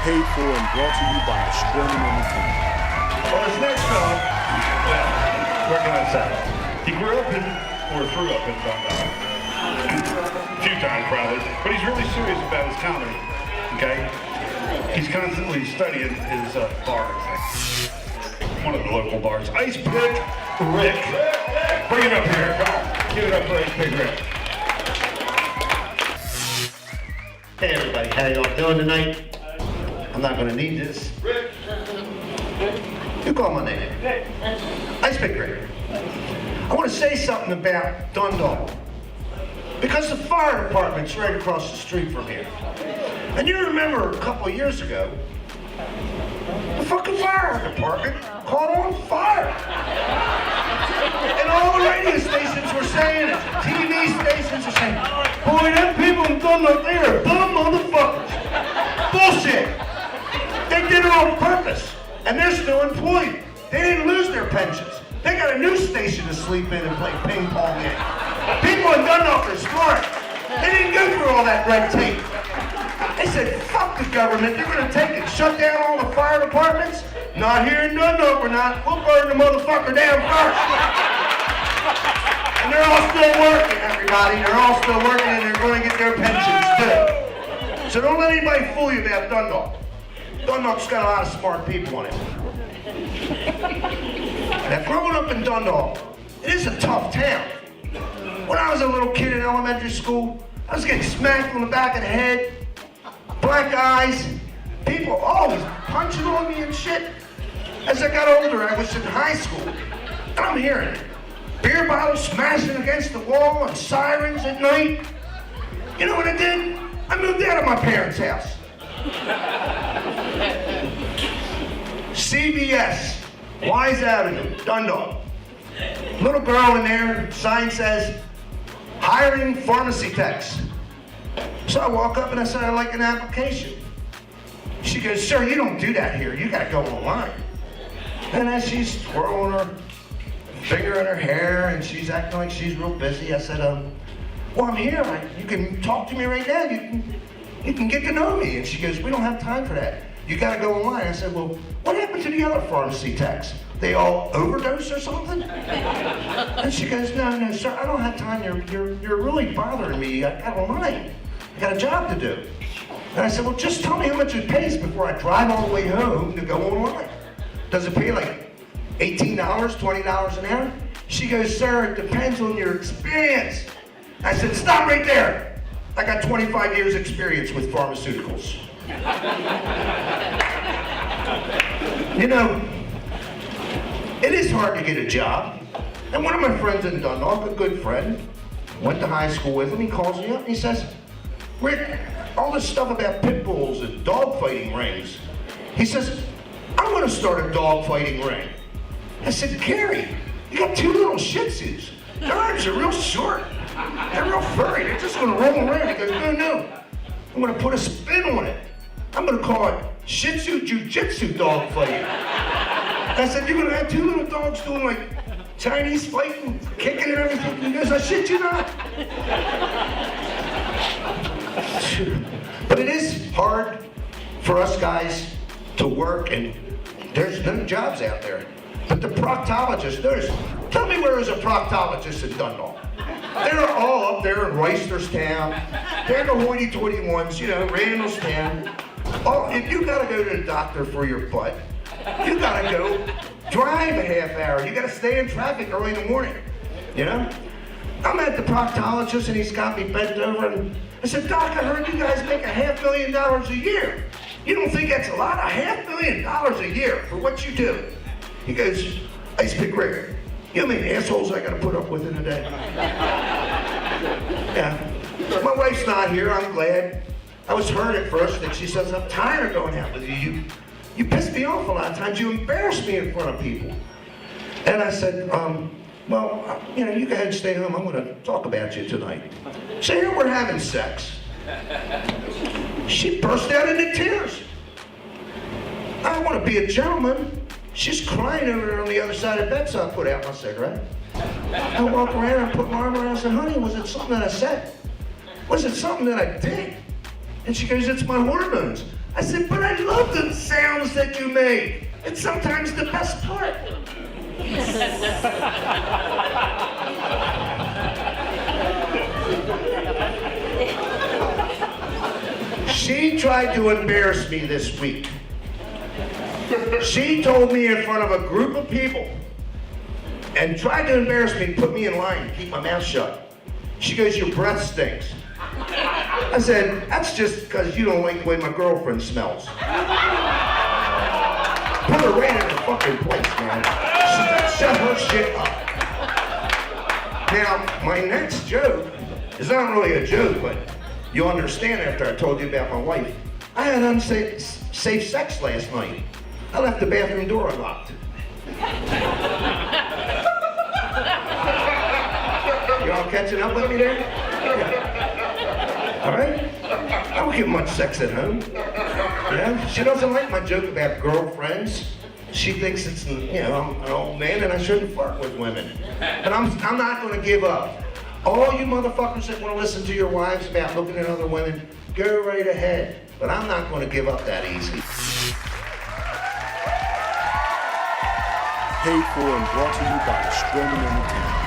paid for and brought to you by Australian Entertainment. Well, this next film, well, what can I say? He grew up in, or grew up in Dundalk. A few times probably, but he's really serious about his comedy, okay? He's constantly studying his bars. One of the local bars. Ice Pick Rick. Bring it up here, come on. Give it up for Ice Pick Rick. Hey everybody, how y'all doing tonight? I'm not gonna need this. Rick. You call my name. Ice Pick Rick. I want to say something about Dundalk. Because the fire department's right across the street from here. And you remember a couple of years ago, the fucking fire department caught on fire. And all the radio stations were saying it. TV stations were saying, boy, them people in Dundalk, they are bum motherfuckers. Bullshit. They did it on purpose. And they're still employed. They didn't lose their pensions. They got a new station to sleep in and play ping pong in. People in Dundalk are smart. They didn't go through all that red tape. They said, fuck the government, they're gonna take and shut down all the fire departments? Not here in Dundalk, we're not. We'll burn the motherfucker down first. And they're all still working, everybody. They're all still working and they're gonna get their pensions too. So don't let anybody fool you about Dundalk. Dundalk's got a lot of smart people in it. Now, growing up in Dundalk, it is a tough town. When I was a little kid in elementary school, I was getting smacked on the back of the head, black eyes, people always punching on me and shit. As I got older, I was in high school, and I'm hearing it. Beer bottles smashing against the wall and sirens at night. You know what I did? I moved out of my parents' house. CVS, Wise Avenue, Dundalk. Little girl in there, sign says, hiring pharmacy techs. So I walk up and I said, I'd like an application. She goes, sir, you don't do that here. You gotta go online. And as she's twirling her finger in her hair and she's acting like she's real busy, I said, well, I'm here. You can talk to me right now. You can get to know me. And she goes, we don't have time for that. You gotta go online. I said, well, what happened to the other pharmacy techs? They all overdose or something? And she goes, no, sir, I don't have time. You're really bothering me. I got online. I got a job to do. And I said, well, just tell me how much it pays before I drive all the way home to go online. Does it pay like $18, $20 an hour? She goes, sir, it depends on your experience. I said, stop right there. I got 25 years experience with pharmaceuticals. You know, it is hard to get a job. And one of my friends in Dundalk, a good friend, went to high school with him, he calls me up and he says, Rick, all this stuff about pit bulls and dog fighting rings. He says, I'm gonna start a dog fighting ring. I said, Gary, you got two little Shih Tzus. Their arms are real short. They're real furry, they're just gonna roll around. He goes, no, I'm gonna put a spin on it. I'm gonna call it Shih Tzu Jiu-Jitsu dog fighting. I said, you're gonna have two little dogs doing like Chinese fighting, kicking and everything? He goes, I shit you not. But it is hard for us guys to work, and there's no jobs out there. But the proctologists, tell me where is a proctologist in Dundalk? They're all up there in Reisterstown. They're the hoity-toity ones, you know, Randallstown. Oh, if you gotta go to the doctor for your butt, you gotta go drive a half hour. You gotta stay in traffic early in the morning, you know? I'm at the proctologist and he's got me bent over and I said, Doc, I heard you guys make $500,000 a year. You don't think that's a lot? $500,000 a year for what you do? He goes, Ice Pick Rick, you know how many assholes I gotta put up with in a day? Yeah. My wife's not here, I'm glad. I was hurt at first and she says, I'm tired of going out with you. You piss me off a lot of times. You embarrass me in front of people. And I said, well, you know, you go ahead and stay home. I'm going to talk about you tonight. So here we're having sex. She burst out into tears. I want to be a gentleman. She's crying over there on the other side of the bed, so I put out my cigarette. I walk around and put my arm around and said, honey, was it something that I said? Was it something that I did? And she goes, it's my hormones. I said, but I love the sounds that you make. It's sometimes the best part. She tried to embarrass me this week. She told me in front of a group of people and tried to embarrass me and put me in line to keep my mouth shut. She goes, your breath stinks. I said, that's just because you don't like the way my girlfriend smells. Put her right in her fucking place, man. Shut her shit up. Now, my next joke is not really a joke, but you'll understand after I told you about my wife. I had unsafe sex last night. I left the bathroom door unlocked. You all catching up with me there? Yeah. All right? I don't get much sex at home. Yeah? She doesn't like my joke about girlfriends. She thinks it's, I'm an old man and I shouldn't flirt with women. But I'm not going to give up. All you motherfuckers that want to listen to your wives about looking at other women, go right ahead. But I'm not going to give up that easy. Paid for and brought to you by Scruffy Entertainment.